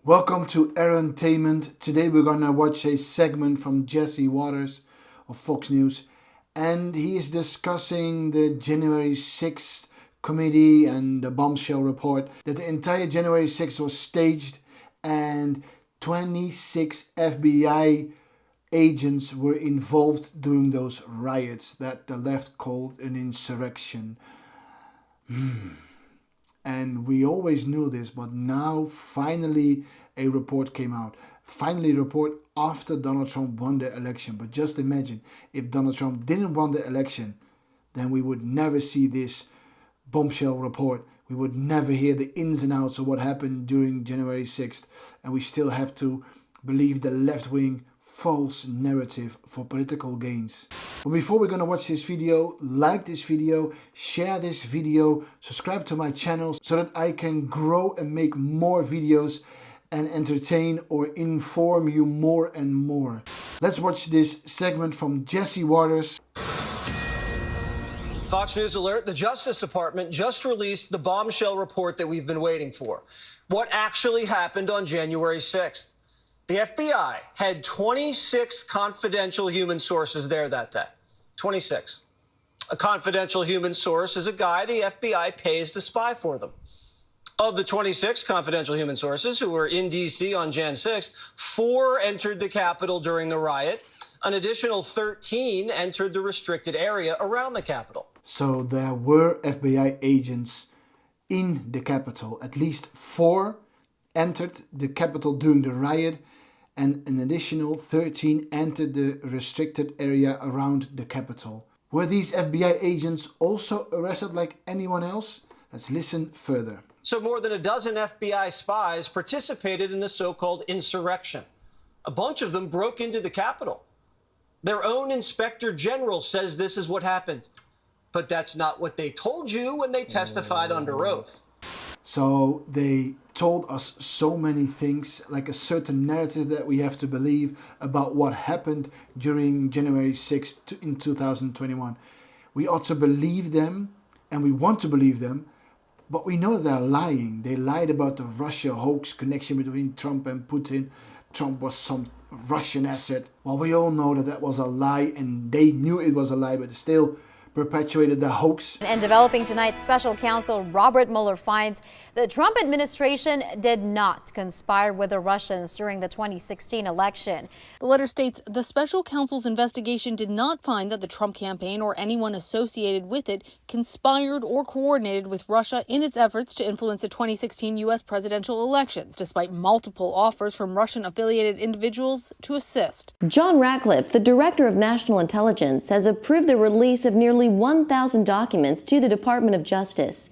Welcome to Arentainment. Today we're gonna watch a segment from Jesse Waters of Fox News, and he is discussing the January 6th committee and the bombshell report that the entire January 6th was staged and 26 FBI agents were involved during those riots that the left called an insurrection. And we always knew this, but now finally a report came out. Finally a report after Donald Trump won the election. But just imagine, if Donald Trump didn't win the election, then we would never see this bombshell report. We would never hear the ins and outs of what happened during January 6th. And we still have to believe the left-wing false narrative for political gains. But before we're gonna watch this video, like this video, share this video, subscribe to my channel so that I can grow and make more videos and entertain or inform you more and more. Let's watch this segment from Jesse Waters. Fox News alert, the Justice Department just released the bombshell report that we've been waiting for. What actually happened on January 6th? The FBI had 26 confidential human sources there that day. 26. A confidential human source is a guy the FBI pays to spy for them. Of the 26 confidential human sources who were in D.C. on Jan 6th, 4 entered the Capitol during the riot. An additional 13 entered the restricted area around the Capitol. So there were FBI agents in the Capitol. At least 4 entered the Capitol during the riot, and an additional 13 entered the restricted area around the Capitol. Were these FBI agents also arrested like anyone else? Let's listen further. So more than a dozen FBI spies participated in the so-called insurrection. A bunch of them broke into the Capitol. Their own Inspector General says this is what happened. But that's not what they told you when they testified under oath. So they told us so many things, like a certain narrative that we have to believe about what happened during January 6th in 2021. We ought to believe them, and we want to believe them, but we know they're lying. They lied about the Russia hoax connection between Trump and Putin. Trump was some Russian asset. Well, we all know that that was a lie, and they knew it was a lie, but still perpetuated the hoax. And developing tonight, special counsel Robert Mueller finds the Trump administration did not conspire with the Russians during the 2016 election. The letter states the special counsel's investigation did not find that the Trump campaign or anyone associated with it conspired or coordinated with Russia in its efforts to influence the 2016 U.S. presidential elections, despite multiple offers from Russian-affiliated individuals to assist. John Ratcliffe, the director of national intelligence, has approved the release of nearly 1,000 documents to the Department of Justice.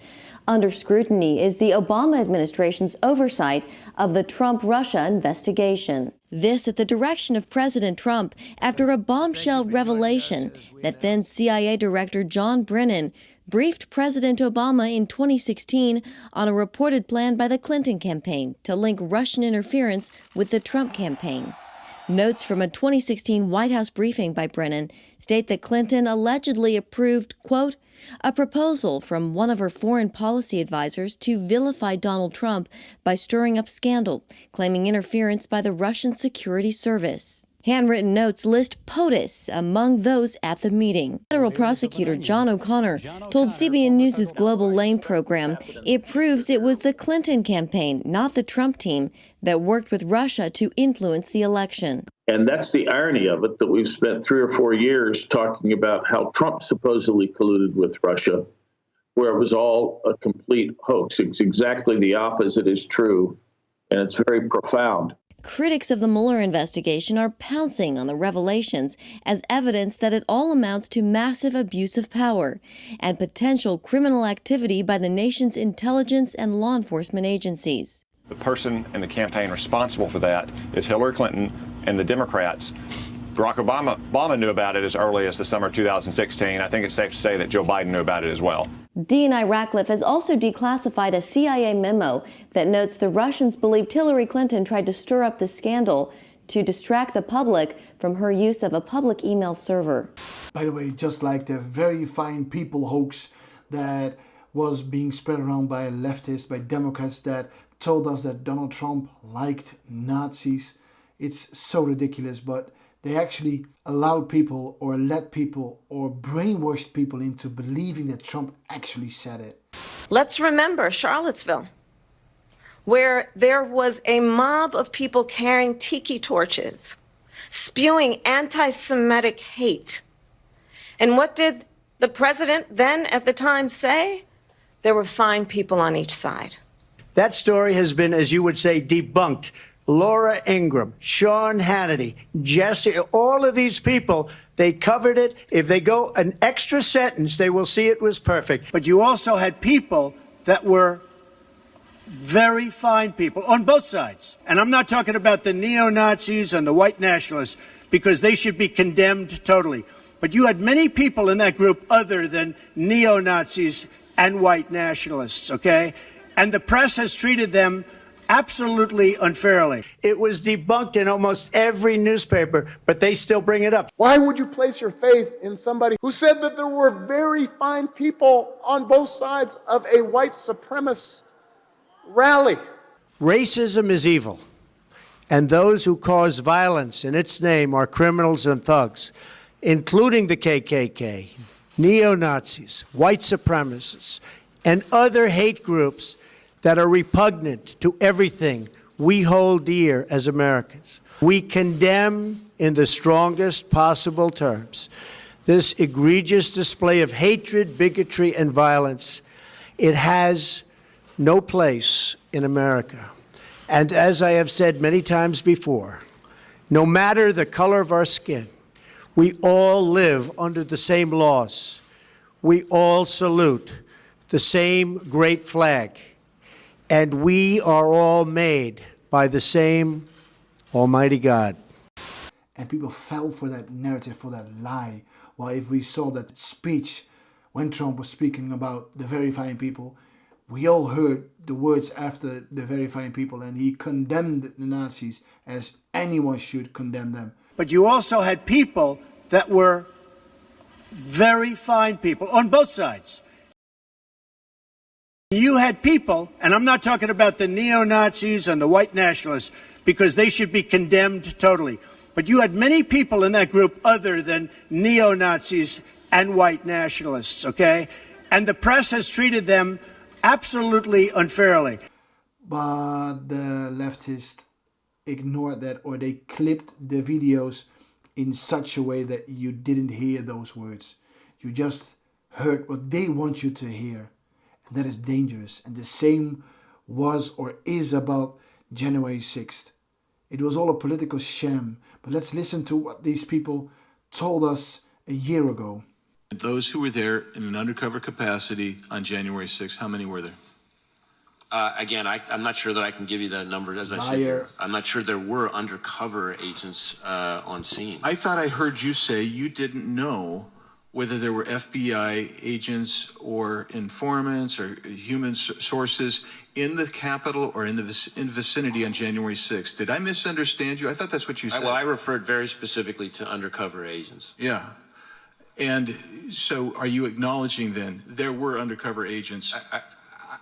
Under scrutiny is the Obama administration's oversight of the Trump-Russia investigation. This at the direction of President Trump after a bombshell revelation that then CIA Director John Brennan briefed President Obama in 2016 on a reported plan by the Clinton campaign to link Russian interference with the Trump campaign. Notes from a 2016 White House briefing by Brennan state that Clinton allegedly approved, quote, a proposal from one of her foreign policy advisors to vilify Donald Trump by stirring up scandal, claiming interference by the Russian Security Service. Handwritten notes list POTUS among those at the meeting. Federal prosecutor John O'Connor told CBN News' Global Lane program it proves it was the Clinton campaign, not the Trump team, that worked with Russia to influence the election. And that's the irony of it, that we've spent 3 or 4 years talking about how Trump supposedly colluded with Russia, where it was all a complete hoax. It's exactly the opposite is true, and it's very profound. Critics of the Mueller investigation are pouncing on the revelations as evidence that it all amounts to massive abuse of power and potential criminal activity by the nation's intelligence and law enforcement agencies. The person in the campaign responsible for that is Hillary Clinton and the Democrats. Barack Obama knew about it as early as the summer of 2016. I think it's safe to say that Joe Biden knew about it as well. DNI Ratcliffe has also declassified a CIA memo that notes the Russians believed Hillary Clinton tried to stir up the scandal to distract the public from her use of a public email server. By the way, just like the very fine people hoax that was being spread around by leftists, by Democrats, that told us that Donald Trump liked Nazis. It's so ridiculous, but they actually allowed people or led people or brainwashed people into believing that Trump actually said it. Let's remember Charlottesville, where there was a mob of people carrying tiki torches, spewing anti-Semitic hate. And what did the president then at the time say? There were fine people on each side. That story has been, as you would say, debunked. Laura Ingraham, Sean Hannity, Jesse, all of these people, they covered it. If they go an extra sentence, they will see it was perfect. But you also had people that were very fine people on both sides. And I'm not talking about the neo-Nazis and the white nationalists, because they should be condemned totally. But you had many people in that group other than neo-Nazis and white nationalists, okay? And the press has treated them absolutely unfairly. It was debunked in almost every newspaper, but they still bring it up. Why would you place your faith in somebody who said that there were very fine people on both sides of a white supremacist rally? Racism is evil, and those who cause violence in its name are criminals and thugs, including the KKK, neo-Nazis, white supremacists, and other hate groups that are repugnant to everything we hold dear as Americans. We condemn in the strongest possible terms this egregious display of hatred, bigotry, and violence. It has no place in America. And as I have said many times before, no matter the color of our skin, we all live under the same laws. We all salute the same great flag. And we are all made by the same Almighty God. And people fell for that narrative, for that lie. While if we saw that speech when Trump was speaking about the very fine people, we all heard the words after the very fine people, and he condemned the Nazis as anyone should condemn them. But you also had people that were very fine people on both sides. You had people, and I'm not talking about the neo-Nazis and the white nationalists, because they should be condemned totally. But you had many people in that group other than neo-Nazis and white nationalists, okay? And the press has treated them absolutely unfairly. But the leftists ignored that, or they clipped the videos in such a way that you didn't hear those words. You just heard what they want you to hear. And that is dangerous. And the same was or is about January 6th. It was all a political sham. But let's listen to what these people told us a year ago. Those who were there in an undercover capacity on January 6th, how many were there? Again, I'm not sure that I can give you that number as I sit here. I'm not sure there were undercover agents on scene. I thought I heard you say you didn't know whether there were FBI agents or informants or human sources in the Capitol or in the vicinity on January 6th. Did I misunderstand you? I thought that's what you said. Well, I referred very specifically to undercover agents. Yeah. And so are you acknowledging then there were undercover agents?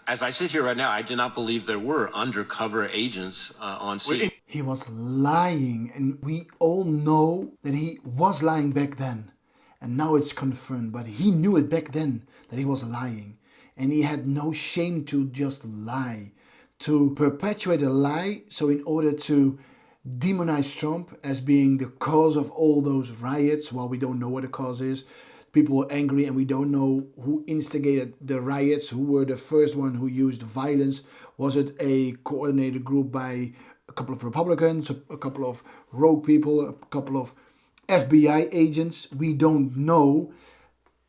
As I sit here right now, I do not believe there were undercover agents on scene. He was lying, and we all know that he was lying back then. And now it's confirmed, but he knew it back then that he was lying. And he had no shame to just lie, to perpetuate a lie. So in order to demonize Trump as being the cause of all those riots, while we don't know what the cause is, people were angry and we don't know who instigated the riots, who were the first one who used violence. Was it a coordinated group by a couple of Republicans, a couple of rogue people, a couple of FBI agents? We don't know,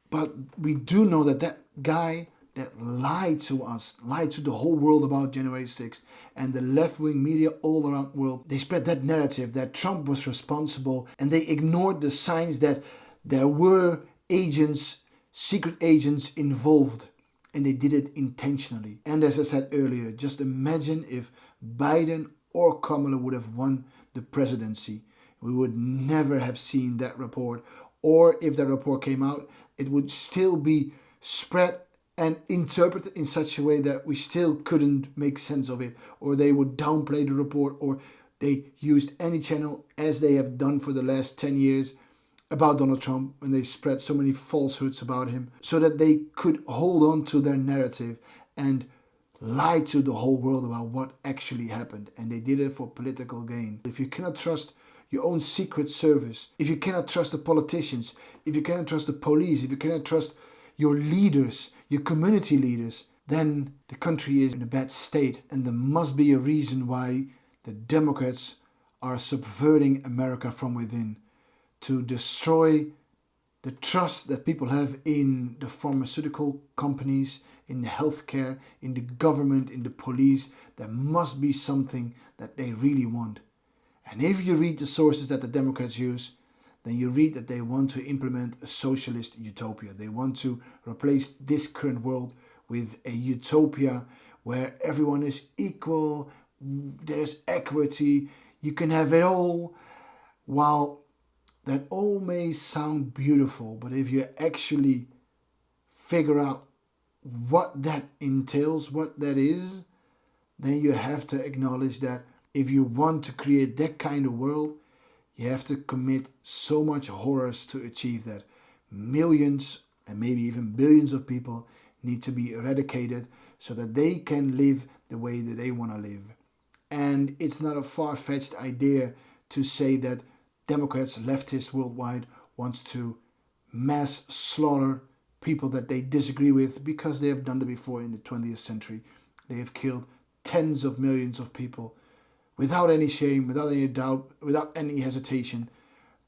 but we do know that that guy that lied to us, lied to the whole world about January 6th, and the left-wing media all around the world, they spread that narrative that Trump was responsible, and they ignored the signs that there were agents, secret agents involved, and they did it intentionally. And as I said earlier, just imagine if Biden or Kamala would have won the presidency. We would never have seen that report, or if that report came out, it would still be spread and interpret it in such a way that we still couldn't make sense of it, or they would downplay the report, or they used any channel, as they have done for the last 10 years, about Donald Trump, when they spread so many falsehoods about him, so that they could hold on to their narrative and lie to the whole world about what actually happened. And they did it for political gain. If you cannot trust your own secret service, if you cannot trust the politicians, if you cannot trust the police, if you cannot trust your leaders, your community leaders, then the country is in a bad state. And there must be a reason why the Democrats are subverting America from within, to destroy the trust that people have in the pharmaceutical companies, in the healthcare, in the government, in the police. There must be something that they really want. And if you read the sources that the Democrats use, then you read that they want to implement a socialist utopia. They want to replace this current world with a utopia where everyone is equal, there is equity, you can have it all. While that all may sound beautiful, but if you actually figure out what that entails, what that is, then you have to acknowledge that if you want to create that kind of world, you have to commit so much horrors to achieve that. Millions and maybe even billions of people need to be eradicated so that they can live the way that they want to live. And it's not a far-fetched idea to say that Democrats, leftists worldwide, wants to mass slaughter people that they disagree with, because they have done it before in the 20th century. They have killed tens of millions of people without any shame, without any doubt, without any hesitation,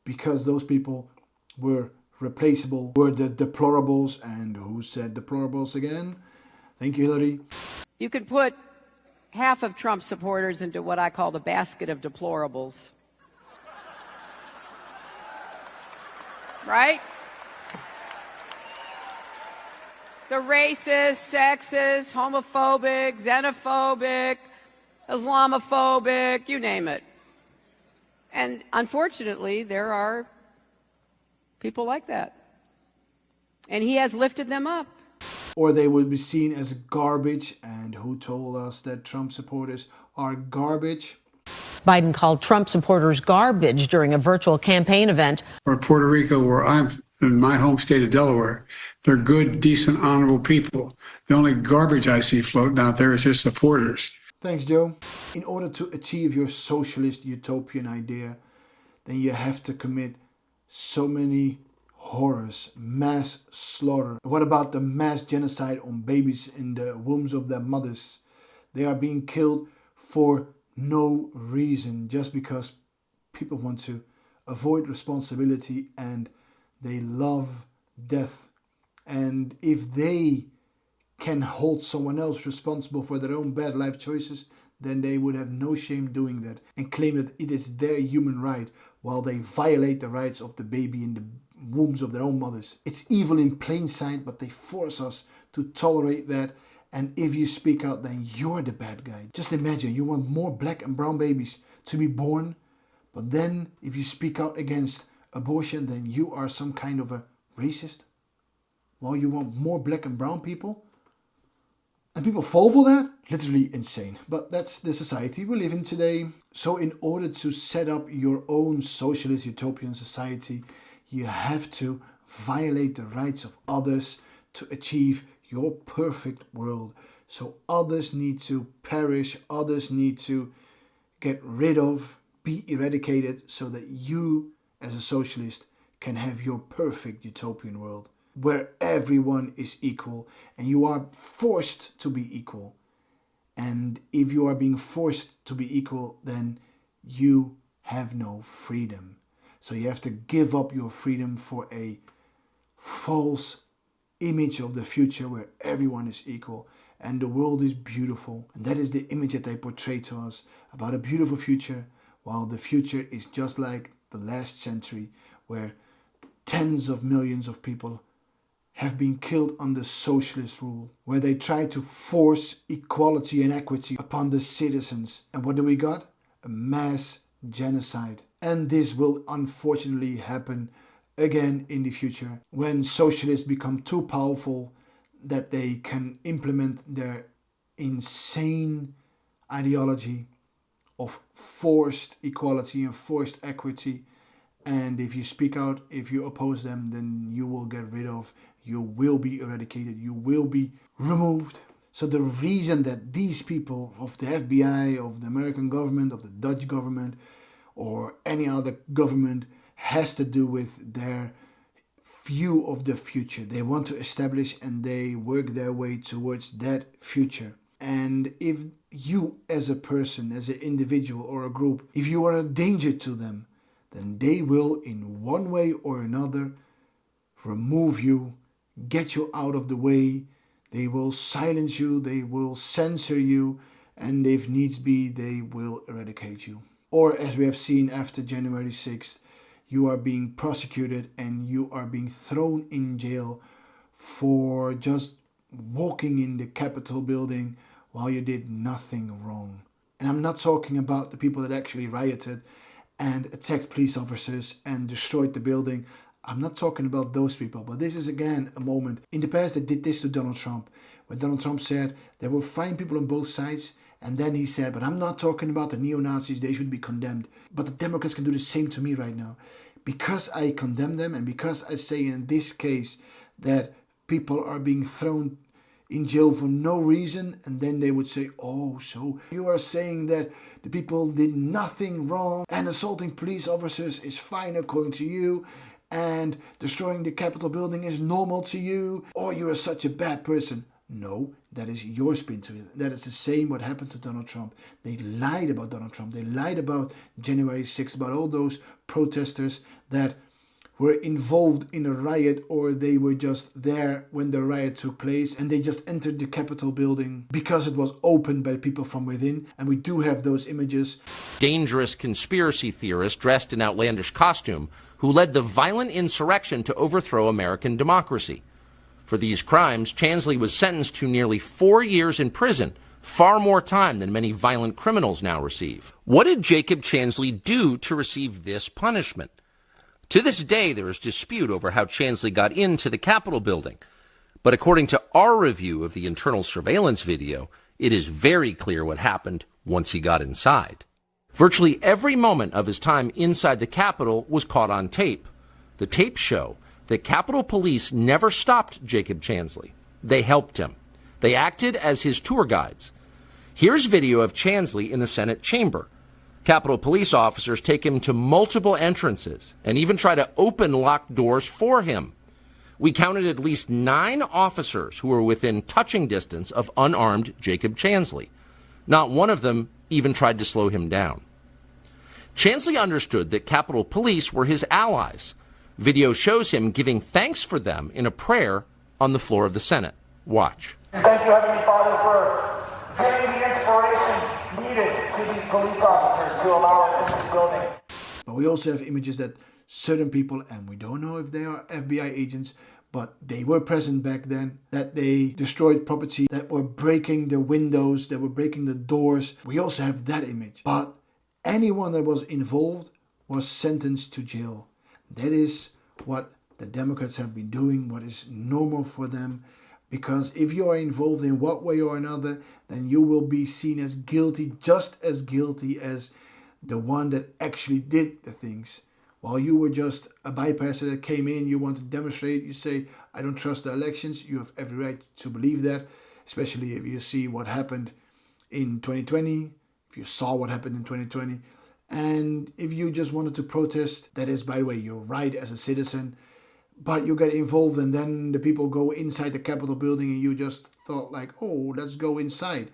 because those people were replaceable, were the deplorables. And who said deplorables again? Thank you, Hillary. You could put half of Trump supporters into what I call the basket of deplorables. Right? The racist, sexist, homophobic, xenophobic, Islamophobic, you name it. And unfortunately, there are people like that. And he has lifted them up. Or they would be seen as garbage. And who told us that Trump supporters are garbage? Biden called Trump supporters garbage during a virtual campaign event. Or Puerto Rico, where I'm in my home state of Delaware, they're good, decent, honorable people. The only garbage I see floating out there is his supporters. Thanks, Joe. In order to achieve your socialist utopian idea, then you have to commit so many horrors, mass slaughter. What about the mass genocide on babies in the wombs of their mothers? They are being killed for no reason, just because people want to avoid responsibility and they love death. And if they can hold someone else responsible for their own bad life choices, then they would have no shame doing that and claim that it is their human right, while they violate the rights of the baby in the wombs of their own mothers. It's evil in plain sight, but they force us to tolerate that. And if you speak out, then you're the bad guy. Just imagine, you want more black and brown babies to be born, but then if you speak out against abortion, then you are some kind of a racist. While you want more black and brown people, and people fall for that? Literally insane. But that's the society we live in today. So in order to set up your own socialist utopian society, you have to violate the rights of others to achieve your perfect world. So others need to perish, others need to get rid of, be eradicated, so that you as a socialist can have your perfect utopian world, where everyone is equal and you are forced to be equal. And if you are being forced to be equal, then you have no freedom. So you have to give up your freedom for a false image of the future where everyone is equal and the world is beautiful. And that is the image that they portray to us about a beautiful future, while the future is just like the last century, where tens of millions of people have been killed under socialist rule, where they try to force equality and equity upon the citizens. And what do we got? A mass genocide. And this will unfortunately happen again in the future. When socialists become too powerful, that they can implement their insane ideology of forced equality and forced equity. And if you speak out, if you oppose them, then you will get rid of, you will be eradicated, you will be removed. So the reason that these people of the FBI, of the American government, of the Dutch government, or any other government has to do with their view of the future. They want to establish and they work their way towards that future. And if you as a person, as an individual or a group, if you are a danger to them, then they will in one way or another remove you, get you out of the way. They will silence you, they will censor you, and if needs be, they will eradicate you. Or as we have seen after January 6th, you are being prosecuted and you are being thrown in jail for just walking in the Capitol building while you did nothing wrong. And I'm not talking about the people that actually rioted and attacked police officers and destroyed the building. I'm not talking about those people, but this is again a moment. In the past, they did this to Donald Trump, where Donald Trump said there were fine people on both sides, and then he said, but I'm not talking about the neo-Nazis, they should be condemned. But the Democrats can do the same to me right now. Because I condemn them, and because I say in this case that people are being thrown in jail for no reason, and then they would say, oh, so you are saying that the people did nothing wrong, and assaulting police officers is fine according to you, and destroying the Capitol building is normal to you, or you are such a bad person. No, that is your spin to it. That is the same what happened to Donald Trump. They lied about Donald Trump. They lied about January 6th, about all those protesters that were involved in a riot, or they were just there when the riot took place and they just entered the Capitol building because it was opened by people from within. And we do have those images. Dangerous conspiracy theorist dressed in outlandish costume who led the violent insurrection to overthrow American democracy. For these crimes, Chansley was sentenced to nearly 4 years in prison, far more time than many violent criminals now receive. What did Jacob Chansley do to receive this punishment? To this day, there is dispute over how Chansley got into the Capitol building. But according to our review of the internal surveillance video, it is very clear what happened once he got inside. Virtually every moment of his time inside the Capitol was caught on tape. The tapes show that Capitol Police never stopped Jacob Chansley. They helped him. They acted as his tour guides. Here's video of Chansley in the Senate chamber. Capitol Police officers take him to multiple entrances and even try to open locked doors for him. We counted at least 9 officers who were within touching distance of unarmed Jacob Chansley. Not one of them even tried to slow him down. Chansley understood that Capitol Police were his allies. Video shows him giving thanks for them in a prayer on the floor of the Senate. Watch. Thank you, Heavenly Father, for giving the inspiration needed to these police officers to allow us into this building. But we also have images that certain people, and we don't know if they are FBI agents, but they were present back then, that they destroyed property, that were breaking the windows, that were breaking the doors. We also have that image. But anyone that was involved was sentenced to jail. That is what the Democrats have been doing, what is normal for them. Because if you are involved in one way or another, then you will be seen as guilty, just as guilty as the one that actually did the things. While you were just a bypasser that came in, you want to demonstrate, you say, I don't trust the elections. You have every right to believe that, especially if you see what happened in 2020, if you saw what happened in 2020. And if you just wanted to protest, that is, by the way, your right as a citizen, but you get involved and then the people go inside the Capitol building and you just thought like, oh, let's go inside.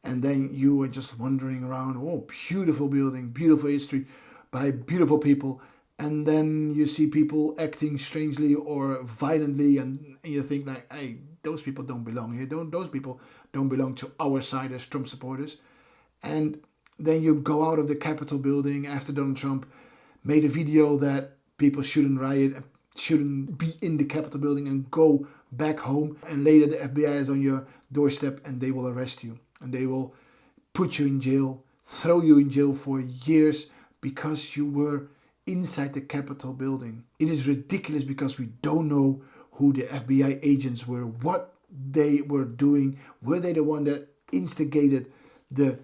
And then you were just wandering around, oh, beautiful building, beautiful history by beautiful people. And then you see people acting strangely or violently and you think like, hey, those people don't belong here. Those people don't belong to our side as Trump supporters. And then you go out of the Capitol building after Donald Trump made a video that people shouldn't riot, shouldn't be in the Capitol building and go back home. And later the FBI is on your doorstep and they will arrest you. And they will put you in jail, throw you in jail for years because you were inside the Capitol building. It is ridiculous because we don't know who the FBI agents were, what they were doing? Were they the one that instigated the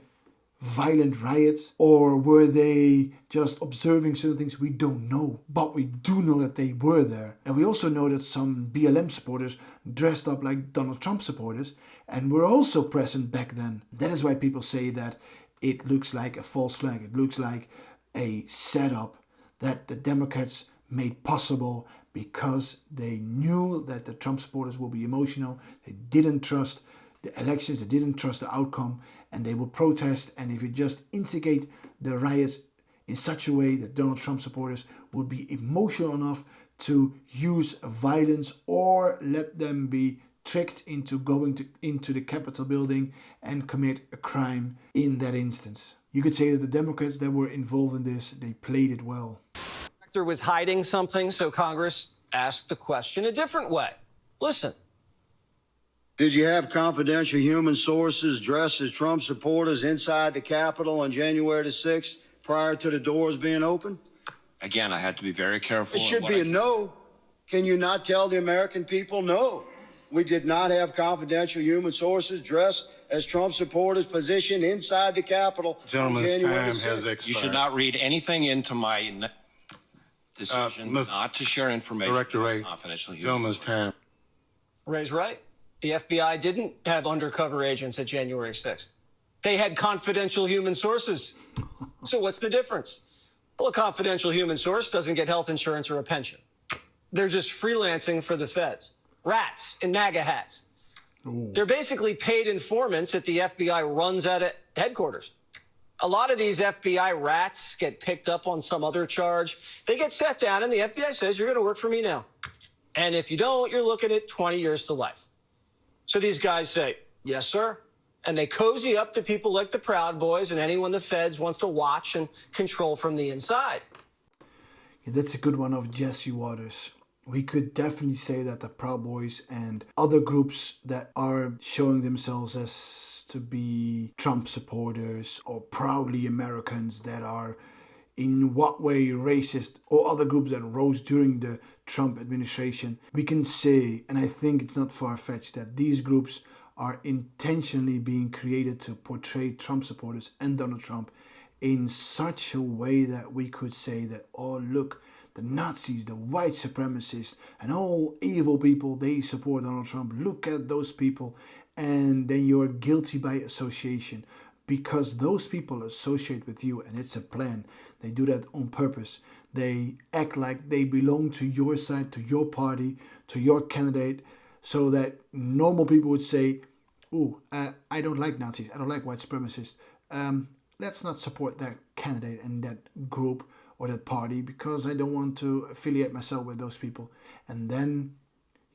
violent riots, or were they just observing certain things? We don't know, but we do know that they were there. And we also know that some BLM supporters dressed up like Donald Trump supporters and were also present back then. That is why people say that it looks like a false flag. It looks like a setup that the Democrats made possible because they knew that the Trump supporters will be emotional. They didn't trust the elections, they didn't trust the outcome, and they will protest. And if you just instigate the riots in such a way that Donald Trump supporters would be emotional enough to use violence, or let them be tricked into going into the Capitol building and commit a crime in that instance. You could say that the Democrats that were involved in this, they played it well. The director was hiding something, so Congress asked the question a different way. Listen. Did you have confidential human sources dressed as Trump supporters inside the Capitol on January the 6th prior to the doors being open? Again, I had to be very careful. It should be a no. Can you not tell the American people no? We did not have confidential human sources dressed as Trump supporters positioned inside the Capitol. Gentleman's time has expired. You should not read anything into my decision not to share information. Director Ray, confidential human. Gentleman's time. Ray's right. The FBI didn't have undercover agents at January 6th. They had confidential human sources. So what's the difference? Well, a confidential human source doesn't get health insurance or a pension. They're just freelancing for the feds. Rats in MAGA hats. Ooh. They're basically paid informants that the FBI runs out of headquarters. A lot of these FBI rats get picked up on some other charge. They get sat down and the FBI says, you're going to work for me now. And if you don't, you're looking at 20 years to life. So these guys say, yes, sir. And they cozy up to people like the Proud Boys and anyone the feds wants to watch and control from the inside. Yeah, that's a good one of Jesse Waters. We could definitely say that the Proud Boys and other groups that are showing themselves as to be Trump supporters or proudly Americans that are in what way racist, or other groups that rose during the Trump administration, we can say, and I think it's not far-fetched, that these groups are intentionally being created to portray Trump supporters and Donald Trump in such a way that we could say that, oh, look, the Nazis, the white supremacists, and all evil people, they support Donald Trump. Look at those people. And then you're guilty by association, because those people associate with you, and it's a plan. They do that on purpose. They act like they belong to your side, to your party, to your candidate, so that normal people would say, ooh, I don't like Nazis, I don't like white supremacists. Let's not support that candidate and that group or that party because I don't want to affiliate myself with those people. And then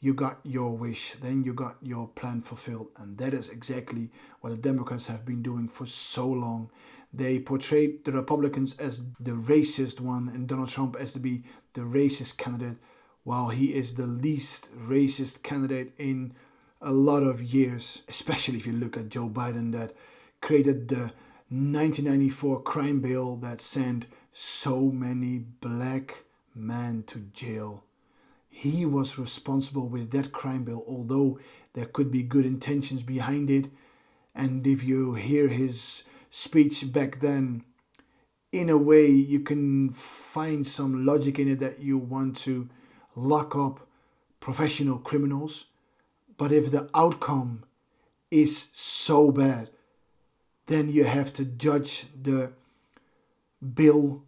you got your wish, then you got your plan fulfilled. And that is exactly what the Democrats have been doing for so long. They portrayed the Republicans as the racist one and Donald Trump as to be the racist candidate, while he is the least racist candidate in a lot of years, especially if you look at Joe Biden, that created the 1994 crime bill that sent so many black men to jail. He was responsible with that crime bill, although there could be good intentions behind it. And if you hear his speech back then, in a way you can find some logic in it that you want to lock up professional criminals. But if the outcome is so bad, then you have to judge the bill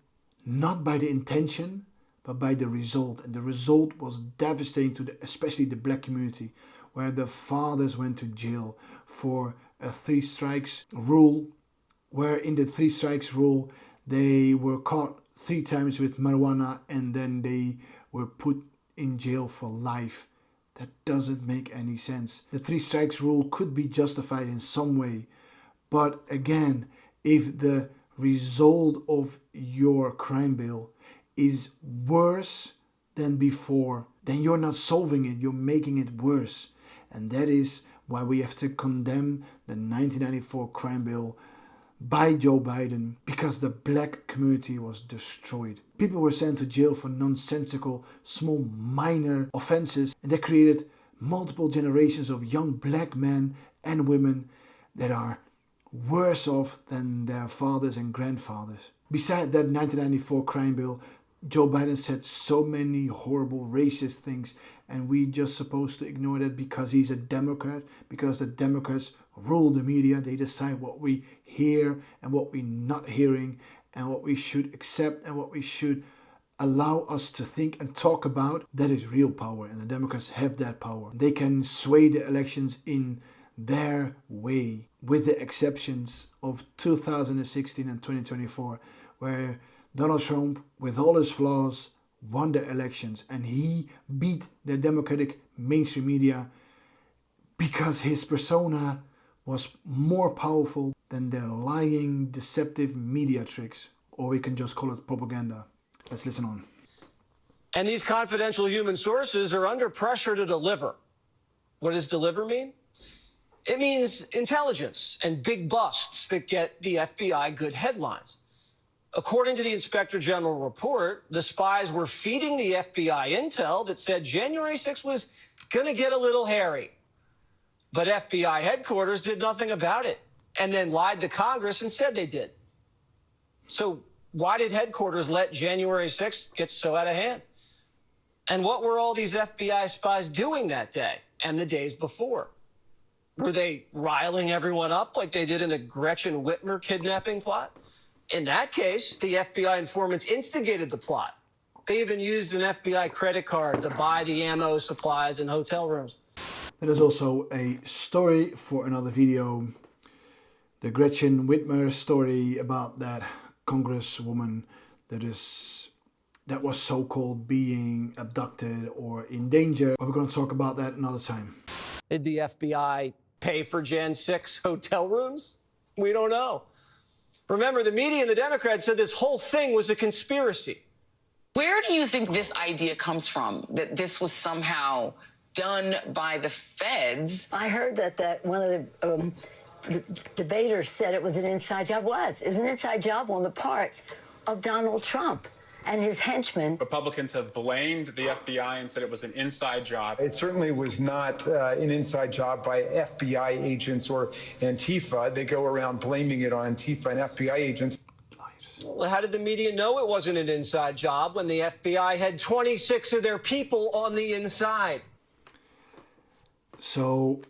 not by the intention, but by the result. And the result was devastating to especially the black community, where the fathers went to jail for a 3 strikes rule, where in the 3 strikes rule, they were caught 3 times with marijuana and then they were put in jail for life. That doesn't make any sense. The 3 strikes rule could be justified in some way. But again, if the result of your crime bill is worse than before, then you're not solving it, you're making it worse. And that is why we have to condemn the 1994 crime bill by Joe Biden, because the black community was destroyed. People were sent to jail for nonsensical, small, minor offenses, and that created multiple generations of young black men and women that are worse off than their fathers and grandfathers. Beside that 1994 crime bill, Joe Biden said so many horrible racist things, and we just supposed to ignore that because he's a Democrat, because the Democrats rule the media. They decide what we hear and what we're not hearing, and what we should accept and what we should allow us to think and talk about. That is real power, and the Democrats have that power. They can sway the elections in their way, with the exceptions of 2016 and 2024, where Donald Trump, with all his flaws, won the elections, and he beat the Democratic mainstream media because his persona was more powerful than their lying, deceptive media tricks, or we can just call it propaganda. Let's listen on. And these confidential human sources are under pressure to deliver. What does deliver mean? It means intelligence and big busts that get the FBI good headlines. According to the Inspector General report, the spies were feeding the FBI intel that said January 6th was going to get a little hairy. But FBI headquarters did nothing about it and then lied to Congress and said they did. So why did headquarters let January 6th get so out of hand? And what were all these FBI spies doing that day and the days before? Were they riling everyone up like they did in the Gretchen Whitmer kidnapping plot? In that case, the FBI informants instigated the plot. They even used an FBI credit card to buy the ammo, supplies, and hotel rooms. That is also a story for another video. The Gretchen Whitmer story about that congresswoman that was so-called being abducted or in danger. But we're going to talk about that another time. Did the FBI pay for Jan 6 hotel rooms? We don't know. Remember, the media and the Democrats said this whole thing was a conspiracy. Where do you think this idea comes from, that this was somehow done by the feds? I heard that one of the debaters said it was an inside job. Is an inside job on the part of Donald Trump and his henchmen. Republicans have blamed the FBI and said it was an inside job. It certainly was not an inside job by FBI agents or Antifa. They go around blaming it on Antifa and FBI agents. Well, how did the media know it wasn't an inside job when the FBI had 26 of their people on the inside? So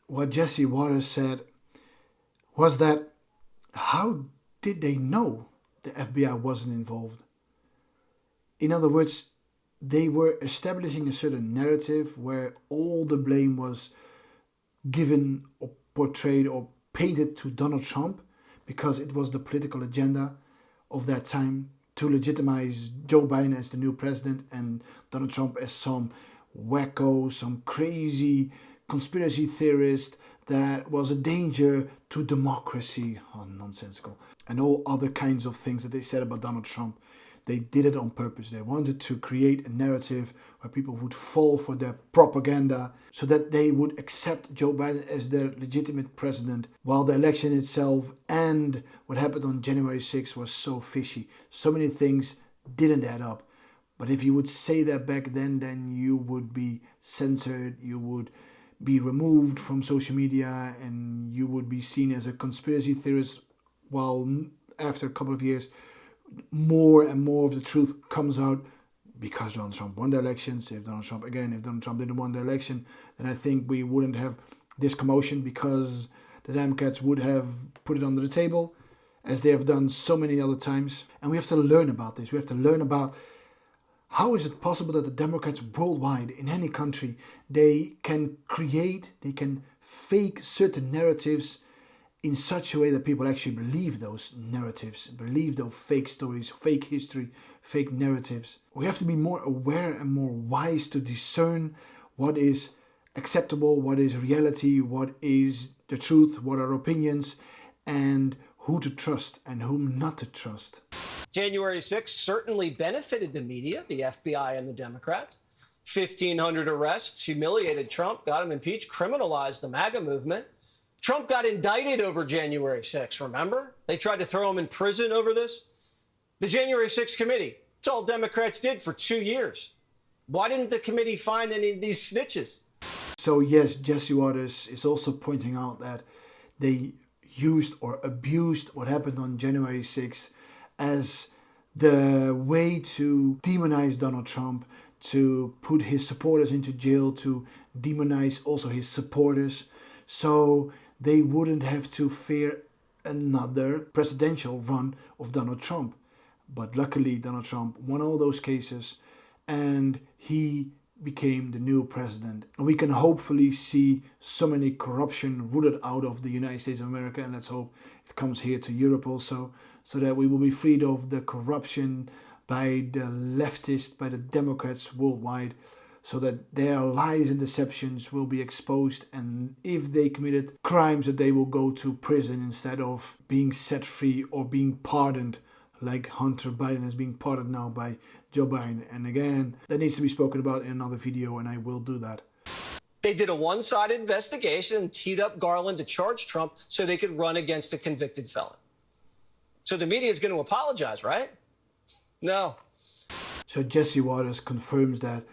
what Jesse Waters said was that, how did they know the FBI wasn't involved? In other words, they were establishing a certain narrative where all the blame was given or portrayed or painted to Donald Trump because it was the political agenda of that time to legitimize Joe Biden as the new president and Donald Trump as some wacko, some crazy conspiracy theorist that was a danger to democracy. Oh, nonsensical. And all other kinds of things that they said about Donald Trump. They did it on purpose. They wanted to create a narrative where people would fall for their propaganda so that they would accept Joe Biden as their legitimate president, while the election itself and what happened on January 6th was so fishy. So many things didn't add up. But if you would say that back then you would be censored, you would be removed from social media, and you would be seen as a conspiracy theorist, while after a couple of years, more and more of the truth comes out because Donald Trump won the elections. If Donald Trump didn't win the election, then I think we wouldn't have this commotion, because the Democrats would have put it under the table, as they have done so many other times. And we have to learn about this. We have to learn about how is it possible that the Democrats worldwide, in any country, they can fake certain narratives in such a way that people actually believe those narratives, believe those fake stories, fake history, fake narratives. We have to be more aware and more wise to discern what is acceptable, what is reality, what is the truth, what are opinions, and who to trust and whom not to trust. January 6th certainly benefited the media, the FBI, and the Democrats. 1,500 arrests, humiliated Trump, got him impeached, criminalized the MAGA movement. Trump got indicted over January 6th, remember? They tried to throw him in prison over this. The January 6th committee, it's all Democrats did for 2 years. Why didn't the committee find any of these snitches? So yes, Jesse Waters is also pointing out that they used or abused what happened on January 6th as the way to demonize Donald Trump, to put his supporters into jail, to demonize also his supporters, so they wouldn't have to fear another presidential run of Donald Trump. But luckily, Donald Trump won all those cases and he became the new president. And we can hopefully see so many corruption rooted out of the United States of America, and let's hope it comes here to Europe also, so that we will be freed of the corruption by the leftists, by the Democrats worldwide, so that their lies and deceptions will be exposed, and if they committed crimes, that they will go to prison instead of being set free or being pardoned, like Hunter Biden is being pardoned now by Joe Biden. And again, that needs to be spoken about in another video, and I will do that. They did a one-sided investigation and teed up Garland to charge Trump so they could run against a convicted felon. So the media is going to apologize, right? No. So Jesse Waters confirms that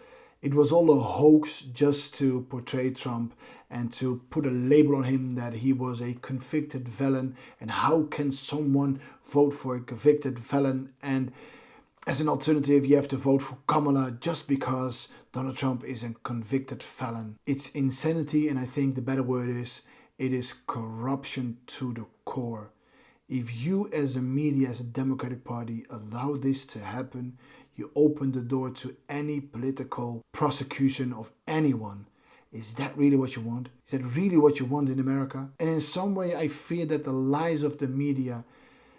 it was all a hoax just to portray Trump and to put a label on him that he was a convicted felon. And how can someone vote for a convicted felon? And as an alternative, you have to vote for Kamala just because Donald Trump is a convicted felon. It's insanity, and I think the better word is, it is corruption to the core. If you as a media, as a Democratic Party, allow this to happen, you open the door to any political prosecution of anyone. Is that really what you want? Is that really what you want in America? And in some way, I fear that the lies of the media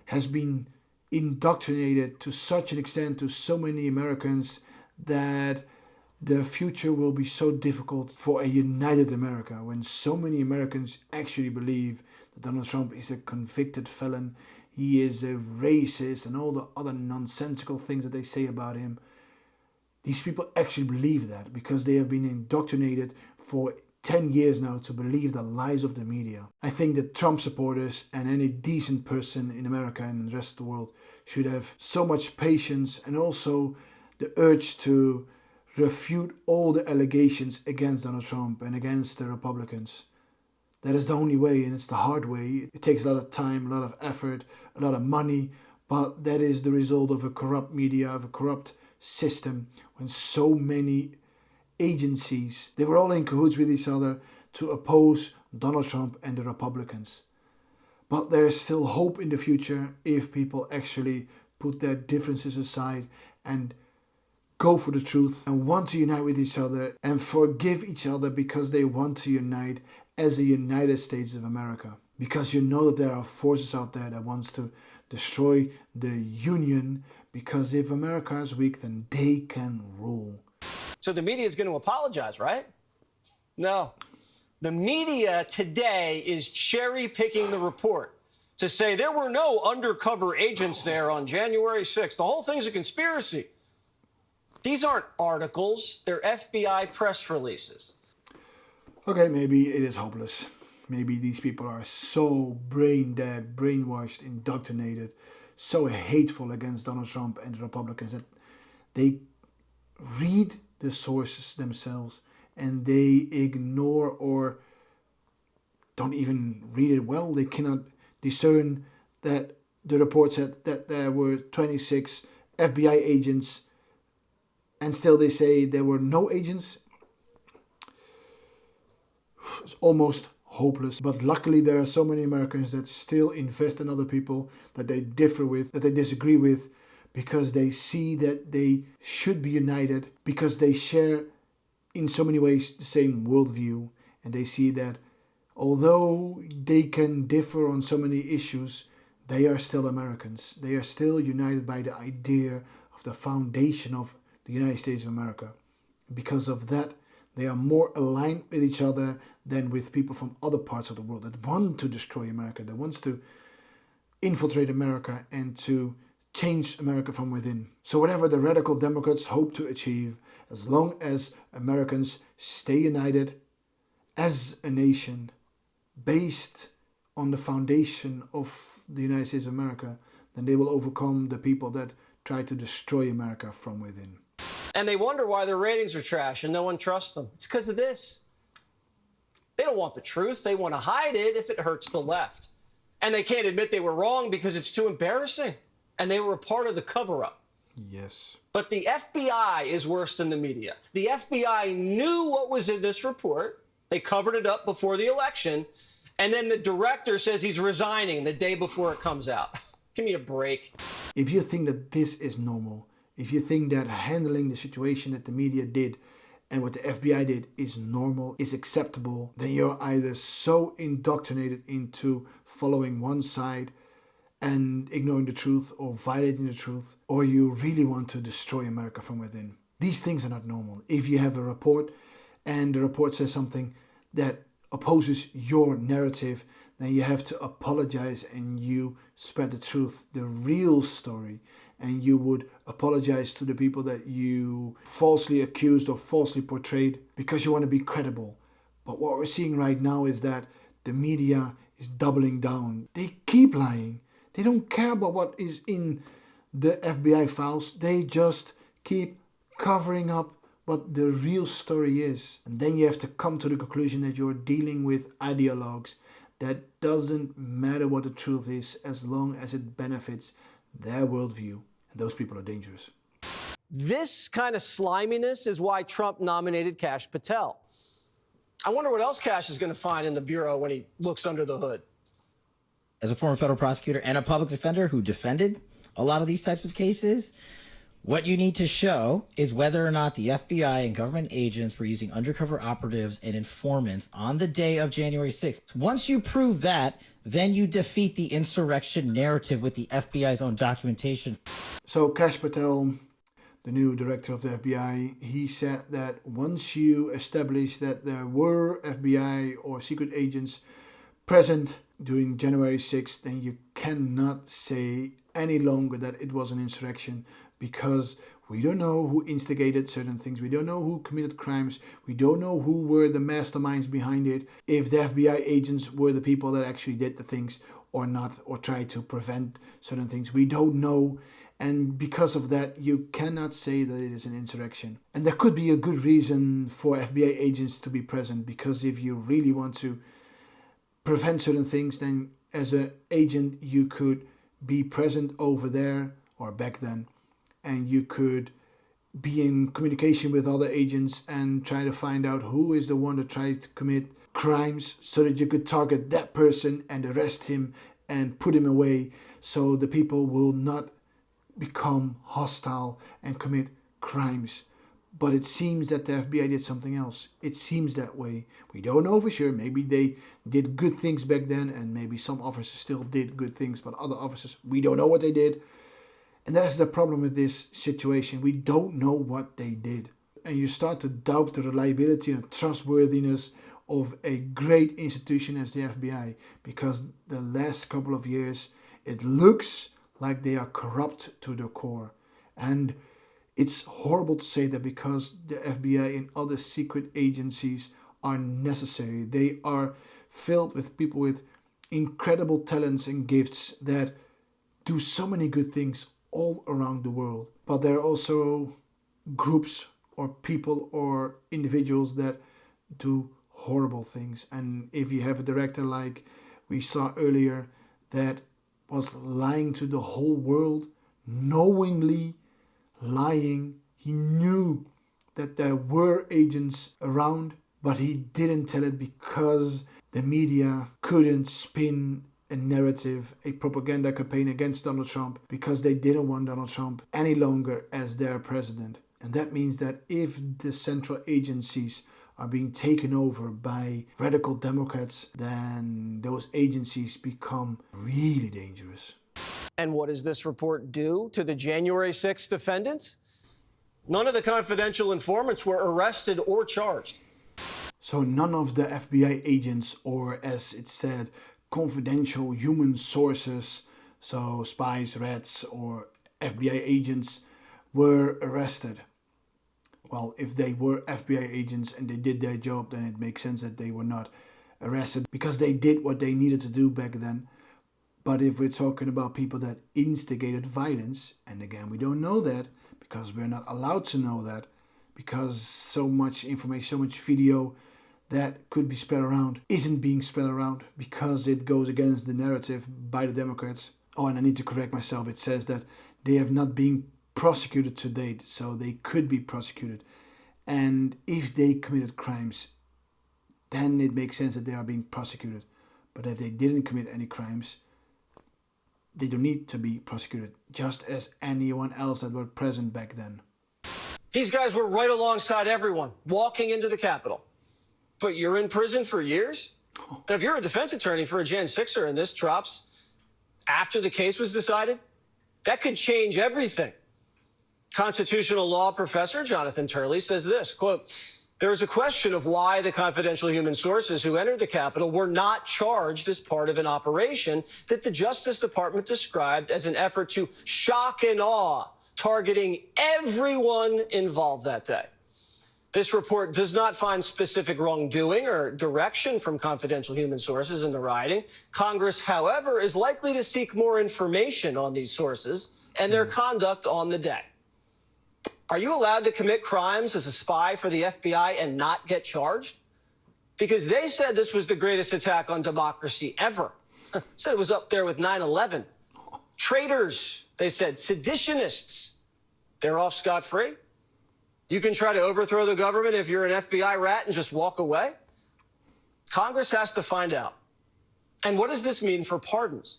has been indoctrinated to such an extent to so many Americans that the future will be so difficult for a united America, when so many Americans actually believe that Donald Trump is a convicted felon, he is a racist, and all the other nonsensical things that they say about him. These people actually believe that because they have been indoctrinated for 10 years now to believe the lies of the media. I think that Trump supporters and any decent person in America and the rest of the world should have so much patience, and also the urge to refute all the allegations against Donald Trump and against the Republicans. That is the only way, and it's the hard way. It takes a lot of time, a lot of effort, a lot of money, but that is the result of a corrupt media, of a corrupt system, when so many agencies, they were all in cahoots with each other to oppose Donald Trump and the Republicans. But there is still hope in the future if people actually put their differences aside and go for the truth and want to unite with each other and forgive each other because they want to unite as the United States of America. Because you know that there are forces out there that wants to destroy the Union, because if America is weak, then they can rule. So the media is going to apologize, right? No. The media today is cherry-picking the report to say there were no undercover agents there on January 6th. The whole thing's a conspiracy. These aren't articles. They're FBI press releases. Okay, maybe it is hopeless. Maybe these people are so brain dead, brainwashed, indoctrinated, so hateful against Donald Trump and the Republicans that they read the sources themselves and they ignore or don't even read it well. They cannot discern that the report said that there were 26 FBI agents, and still they say there were no agents. It's almost hopeless. But luckily there are so many Americans that still invest in other people that they differ with, that they disagree with, because they see that they should be united, because they share in so many ways the same worldview, and they see that although they can differ on so many issues, they are still Americans. They are still united by the idea of the foundation of the United States of America. Because of that, they are more aligned with each other than with people from other parts of the world that want to destroy America, that wants to infiltrate America and to change America from within. So whatever the radical Democrats hope to achieve, as long as Americans stay united as a nation based on the foundation of the United States of America, then they will overcome the people that try to destroy America from within. And they wonder why their ratings are trash and no one trusts them. It's because of this. They don't want the truth. They want to hide it if it hurts the left. And they can't admit they were wrong because it's too embarrassing. And they were a part of the cover-up. Yes. But the FBI is worse than the media. The FBI knew what was in this report. They covered it up before the election. And then the director says he's resigning the day before it comes out. Give me a break. If you think that this is normal, if you think that handling the situation that the media did and what the FBI did is normal, is acceptable, then you're either so indoctrinated into following one side and ignoring the truth or violating the truth, or you really want to destroy America from within. These things are not normal. If you have a report and the report says something that opposes your narrative, then you have to apologize and you spread the truth, the real story, and you would apologize to the people that you falsely accused or falsely portrayed because you want to be credible. But what we're seeing right now is that the media is doubling down. They keep lying. They don't care about what is in the FBI files. They just keep covering up what the real story is. And then you have to come to the conclusion that you're dealing with ideologues. That doesn't matter what the truth is as long as it benefits their worldview. And those people are dangerous. This kind of sliminess is why Trump nominated Kash Patel. I wonder what else Kash is going to find in the Bureau when he looks under the hood. As a former federal prosecutor and a public defender who defended a lot of these types of cases, what you need to show is whether or not the FBI and government agents were using undercover operatives and informants on the day of January 6th. Once you prove that, then you defeat the insurrection narrative with the FBI's own documentation. So Kash Patel, the new director of the FBI, he said that once you establish that there were FBI or secret agents present during January 6th, then you cannot say any longer that it was an insurrection, because we don't know who instigated certain things. We don't know who committed crimes. We don't know who were the masterminds behind it. If the FBI agents were the people that actually did the things or not, or tried to prevent certain things. We don't know. And because of that, you cannot say that it is an insurrection. And there could be a good reason for FBI agents to be present, because if you really want to prevent certain things, then as an agent you could be present over there or back then, and you could be in communication with other agents and try to find out who is the one that tried to commit crimes, so that you could target that person and arrest him and put him away, so the people will not become hostile and commit crimes. But it seems that the FBI did something else. It seems that way. We don't know for sure. Maybe they did good things back then, and maybe some officers still did good things, but other officers, we don't know what they did. And that's the problem with this situation. We don't know what they did. And you start to doubt the reliability and trustworthiness of a great institution as the FBI, because the last couple of years, it looks like they are corrupt to the core. And it's horrible to say that, because the FBI and other secret agencies are necessary. They are filled with people with incredible talents and gifts that do so many good things all around the world. But there are also groups or people or individuals that do horrible things. And if you have a director like we saw earlier that was lying to the whole world, knowingly lying, he knew that there were agents around, but he didn't tell it because the media couldn't spin a narrative, a propaganda campaign against Donald Trump, because they didn't want Donald Trump any longer as their president. And that means that if the central agencies are being taken over by radical Democrats, then those agencies become really dangerous. And what does this report do to the January 6th defendants? None of the confidential informants were arrested or charged. So none of the FBI agents, or as it said, confidential human sources, so spies, rats, or FBI agents, were arrested. Well, if they were FBI agents and they did their job, then it makes sense that they were not arrested, because they did what they needed to do back then. But if we're talking about people that instigated violence, and again, we don't know that because we're not allowed to know that, because so much information, so much video that could be spread around isn't being spread around because it goes against the narrative by the Democrats. Oh, and I need to correct myself. It says that they have not been prosecuted to date, so they could be prosecuted. And if they committed crimes, then it makes sense that they are being prosecuted. But if they didn't commit any crimes, they don't need to be prosecuted, just as anyone else that were present back then. These guys were right alongside everyone, walking into the Capitol. But you're in prison for years? If you're a defense attorney for a Jan 6er and this drops after the case was decided, that could change everything. Constitutional law professor Jonathan Turley says this, quote, "There is a question of why the confidential human sources who entered the Capitol were not charged as part of an operation that the Justice Department described as an effort to shock and awe, targeting everyone involved that day. This report does not find specific wrongdoing or direction from confidential human sources in the rioting. Congress, however, is likely to seek more information on these sources and their conduct on the day. Are you allowed to commit crimes as a spy for the FBI and not get charged? Because they said this was the greatest attack on democracy ever. Said it was up there with 9/11. Traitors, they said, seditionists. They're off scot-free. You can try to overthrow the government if you're an FBI rat and just walk away. Congress has to find out. And what does this mean for pardons?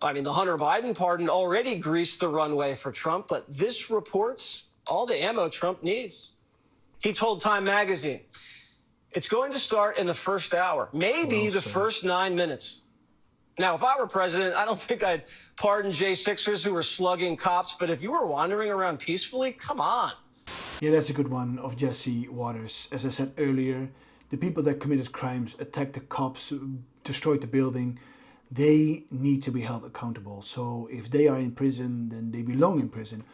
I mean, the Hunter Biden pardon already greased the runway for Trump, but this report's all the ammo Trump needs. He told Time magazine, it's going to start in the first hour, maybe the first 9 minutes. Now, if I were president, I don't think I'd pardon J6ers who were slugging cops, but if you were wandering around peacefully, come on. Yeah, that's a good one of Jesse Waters. As I said earlier, the people that committed crimes, attacked the cops, destroyed the building, they need to be held accountable. So if they are in prison, then they belong in prison.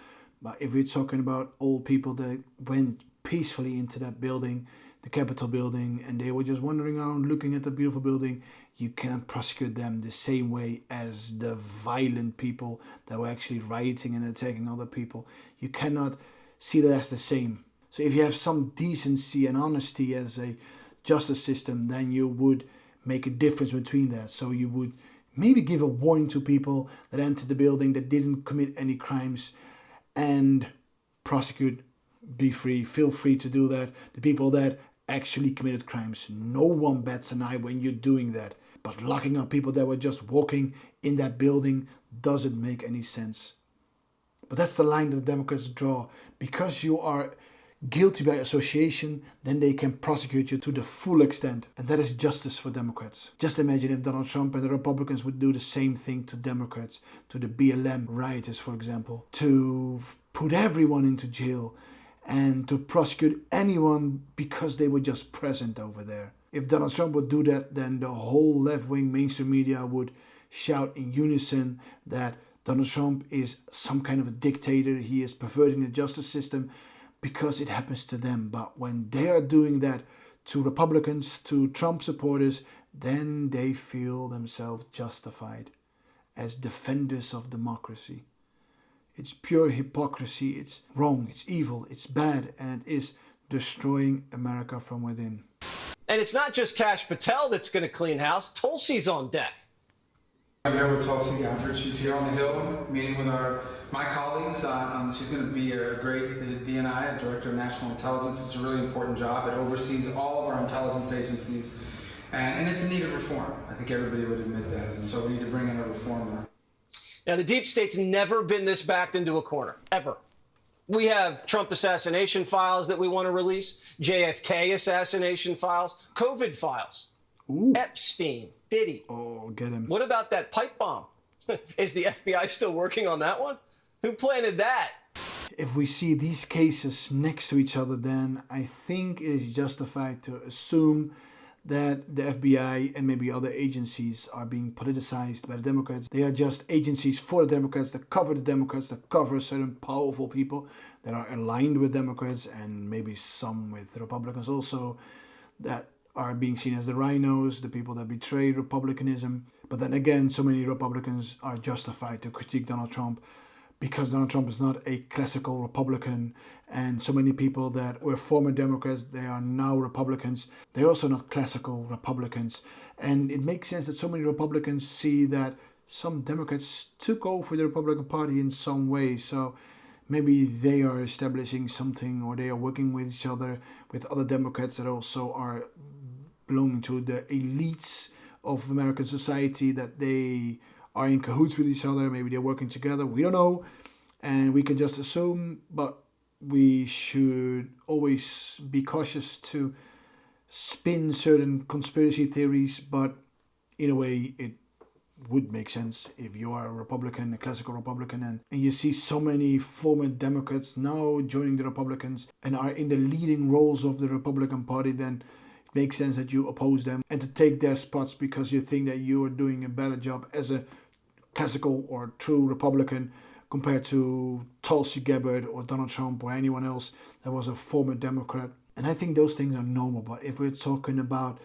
But if we're talking about old people that went peacefully into that building, the Capitol building, and they were just wandering around looking at the beautiful building, you can't prosecute them the same way as the violent people that were actually rioting and attacking other people. You cannot see that as the same. So if you have some decency and honesty as a justice system, then you would make a difference between that. So you would maybe give a warning to people that entered the building that didn't commit any crimes and prosecute, be free, feel free to do that. The people that actually committed crimes, no one bats an eye when you're doing that. But locking up people that were just walking in that building doesn't make any sense. But that's the line that the Democrats draw. Because you are guilty by association, then they can prosecute you to the full extent. And that is justice for Democrats. Just imagine if Donald Trump and the Republicans would do the same thing to Democrats, to the BLM rioters, for example, to put everyone into jail and to prosecute anyone because they were just present over there. If Donald Trump would do that, then the whole left-wing mainstream media would shout in unison that Donald Trump is some kind of a dictator, he is perverting the justice system because it happens to them. But when they are doing that to Republicans, to Trump supporters, then they feel themselves justified as defenders of democracy. It's pure hypocrisy, it's wrong, it's evil, it's bad, and it is destroying America from within. And it's not just Kash Patel that's going to clean house. Tulsi's on deck. I'm here with Tulsi after she's here on the Hill, meeting with my colleagues. She's going to be a great DNI, Director of National Intelligence. It's a really important job. It oversees all of our intelligence agencies, and it's in need of reform. I think everybody would admit that, and so we need to bring in a reformer. Now, the deep state's never been this backed into a corner, ever. We have Trump assassination files that we want to release, JFK assassination files, COVID files, Epstein, Diddy. Oh, get him. What about that pipe bomb? Is the FBI still working on that one? Who planted that? If we see these cases next to each other, then I think it is justified to assume that the FBI and maybe other agencies are being politicized by the Democrats. They are just agencies for the Democrats that cover the Democrats, that cover certain powerful people that are aligned with Democrats and maybe some with Republicans also, that are being seen as the rhinos, the people that betray Republicanism. But then again, so many Republicans are justified to critique Donald Trump. because Donald Trump is not a classical Republican, and so many people that were former Democrats, they are now Republicans. They're also not classical Republicans. And it makes sense that so many Republicans see that some Democrats took over the Republican Party in some way. So maybe they are establishing something, or they are working with each other, with other Democrats that also are belonging to the elites of American society, that they are in cahoots with each other. Maybe they're working together. We don't know. And we can just assume, but we should always be cautious to spin certain conspiracy theories. But in a way, it would make sense if you are a Republican, a classical Republican, and you see so many former Democrats now joining the Republicans and are in the leading roles of the Republican Party, then it makes sense that you oppose them and to take their spots because you think that you are doing a better job as a classical or true Republican compared to Tulsi Gabbard or Donald Trump or anyone else that was a former Democrat. And I think those things are normal. But if we're talking about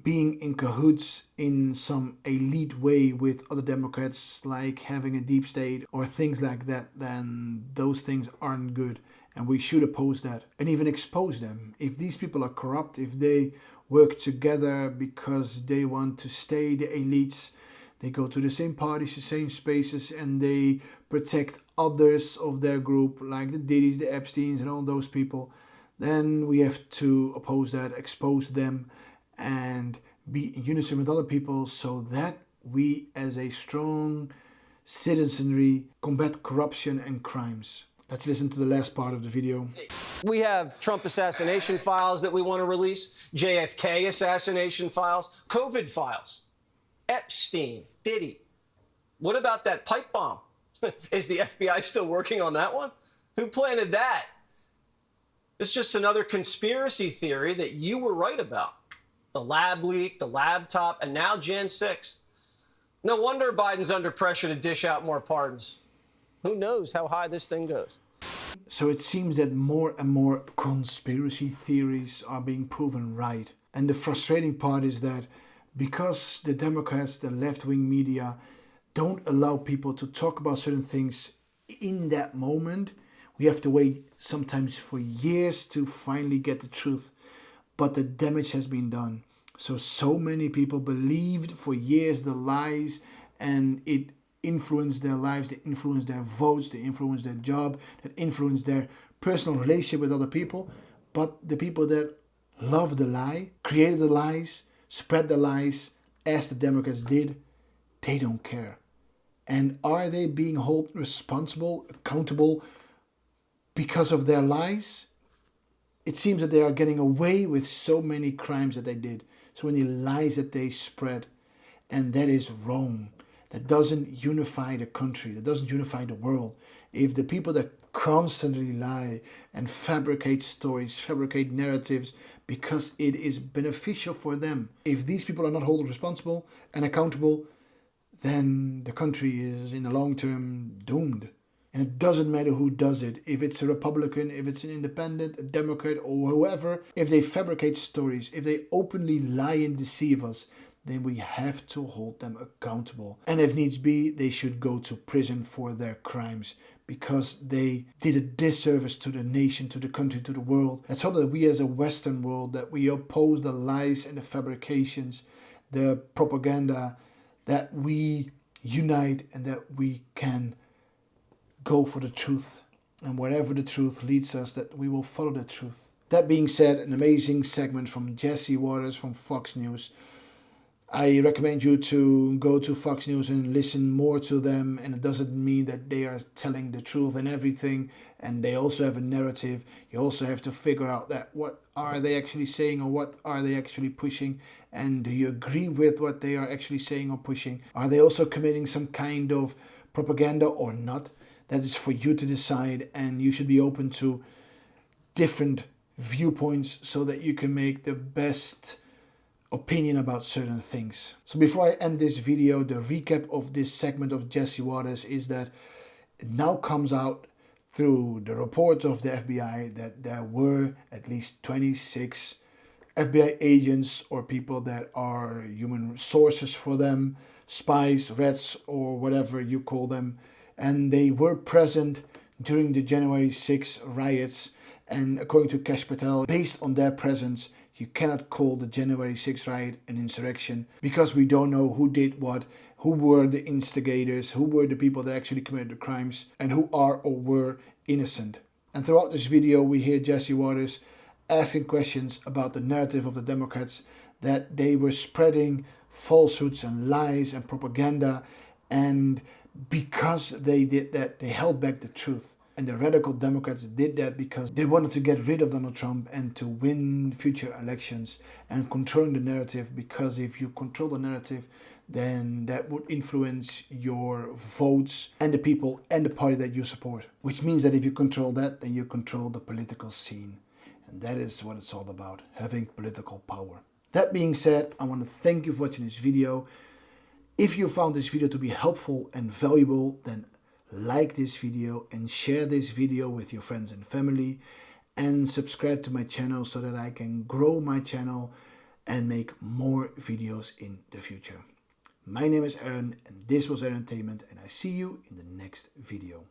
being in cahoots in some elite way with other Democrats, like having a deep state or things like that, then those things aren't good. And we should oppose that and even expose them. If these people are corrupt, if they work together because they want to stay the elites, they go to the same parties, the same spaces, and they protect others of their group, like the Diddy's, the Epsteins, and all those people, then we have to oppose that, expose them, and be in unison with other people so that we, as a strong citizenry, combat corruption and crimes. Let's listen to the last part of the video. We have Trump assassination files that we want to release, JFK assassination files, COVID files, Epstein, Diddy. What about that pipe bomb? Is the FBI still working on that one? Who planted that? It's just another conspiracy theory that you were right about. The lab leak, the laptop, and now Jan 6. No wonder Biden's under pressure to dish out more pardons. Who knows how high this thing goes? So it seems that more and more conspiracy theories are being proven right. And the frustrating part is that because the Democrats, the left-wing media, don't allow people to talk about certain things in that moment, we have to wait sometimes for years to finally get the truth. But the damage has been done. So many people believed for years the lies, and it influenced their lives, they influenced their votes, they influenced their job, that influenced their personal relationship with other people. But the people that loved the lie, created the lies, spread the lies, as the Democrats did, they don't care. And are they being held responsible, accountable because of their lies? It seems that they are getting away with so many crimes that they did, so many lies that they spread, and that is wrong. That doesn't unify the country, that doesn't unify the world. If the people that constantly lie and fabricate stories, fabricate narratives, because it is beneficial for them, if these people are not held responsible and accountable, then the country is in the long term doomed. And it doesn't matter who does it. If it's a Republican, if it's an independent, a Democrat, or whoever, if they fabricate stories, if they openly lie and deceive us, then we have to hold them accountable. And if needs be, they should go to prison for their crimes, because they did a disservice to the nation, to the country, to the world. Let's hope that we as a Western world, that we oppose the lies and the fabrications, the propaganda, that we unite and that we can go for the truth. And wherever the truth leads us, that we will follow the truth. That being said, an amazing segment from Jesse Waters from Fox News. I recommend you to go to Fox News and listen more to them. And it doesn't mean that they are telling the truth and everything. And they also have a narrative. You also have to figure out that what are they actually saying, or what are they actually pushing? And do you agree with what they are actually saying or pushing? Are they also committing some kind of propaganda or not? That is for you to decide, and you should be open to different viewpoints so that you can make the best opinion about certain things. So before I end this video, the recap of this segment of Jesse Waters is that it now comes out through the reports of the FBI that there were at least 26 FBI agents or people that are human sources for them, spies, rats, or whatever you call them, and they were present during the January 6 riots. And according to Kash Patel, based on their presence, you cannot call the January 6 riot an insurrection, because we don't know who did what, who were the instigators, who were the people that actually committed the crimes, and who are or were innocent. And throughout this video, we hear Jesse Waters asking questions about the narrative of the Democrats, that they were spreading falsehoods and lies and propaganda, and because they did that, they held back the truth. And the radical Democrats did that because they wanted to get rid of Donald Trump and to win future elections and controlling the narrative, because if you control the narrative, then that would influence your votes and the people and the party that you support. Which means that if you control that, then you control the political scene. And that is what it's all about, having political power. That being said, I want to thank you for watching this video. If you found this video to be helpful and valuable, then like this video and share this video with your friends and family, and subscribe to my channel so that I can grow my channel and make more videos in the future. My name is Aaron, and this was Arentainment, and I see you in the next video.